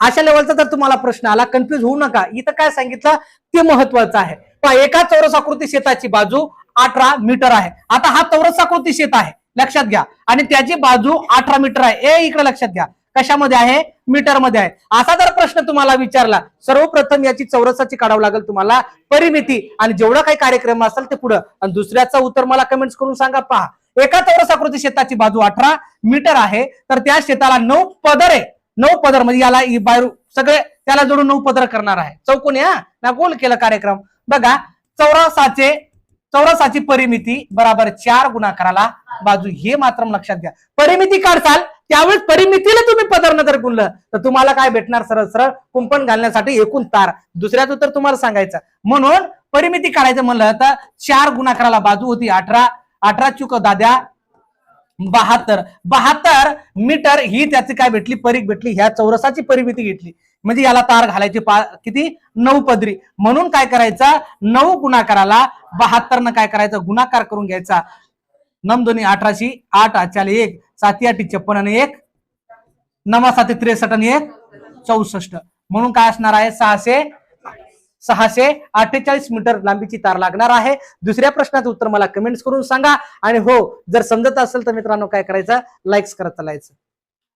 अशा लेवलचा जर तुम्हाला प्रश्न आला, कन्फ्युज होऊ नका. इथं काय सांगितलं ते महत्वाचं आहे. एका चौरसाकृती शेताची बाजू 18 मीटर आहे. आता हा चौरसाकृती शेत आहे, लक्षात घ्या, आणि त्याची बाजू 18 मीटर आहे. इकडे लक्षात घ्या, कशामध्ये आहे? मीटर मध्ये आहे. असा जर प्रश्न तुम्हाला विचारला, सर्वप्रथम याची चौरसाची काढावं लागेल तुम्हाला परिमिती, आणि जेवढा काही कार्यक्रम असेल ते पुढे. आणि दुसऱ्याचं उत्तर मला कमेंट्स करून सांगा. पहा, एका चौरसाकृती शेताची बाजू 18 मीटर आहे, तर त्या शेताला 9 पदर आहे. 9 पदर म्हणजे याला बाहेर सगळे त्याला जोडून 9 पदर करणार आहे. चौकोनी ना गोल केला कार्यक्रम. बघा, चौरसाची परिमिती बरोबर 4 गुणाकाराला बाजू. हे मात्र लक्षात घ्या. परिमिती काढसाल त्यावेळेस परिमितीला तुम्ही पदर नजर गुणलं तर तुम्हाला काय भेटणार? सरळ सरळ कुंपण घालण्यासाठी एकूण तार. दुसऱ्याच उत्तर तुम्हाला सांगायचं. म्हणून परिमिती काढायचं म्हणलं तर 4 गुणाकाराला बाजू होती 18. 18 चुक दाद्या 72 मीटर ही त्याची काय भेटली? परीख भेटली. ह्या चौरसाची परिमिती घेतली म्हणजे याला तार घालायची किती? 9 पदरी. म्हणून काय करायचं? 9 गुणाकाराला 72 न काय करायचं? गुणाकार करून घ्यायचा. 9 दोन्ही 18, 8 8 1 7 8 56 आणि 1 9 7 63 आणि 1 64. म्हणून काय असणार आहे? 648 मीटर लांबीची तार लागणार आहे. दुसऱ्या प्रश्नाचं उत्तर मला कमेंट्स करून सांगा. आणि हो, जर समजत असेल तर मित्रांनो काय करायचं? लाईक्स करत चालायचं.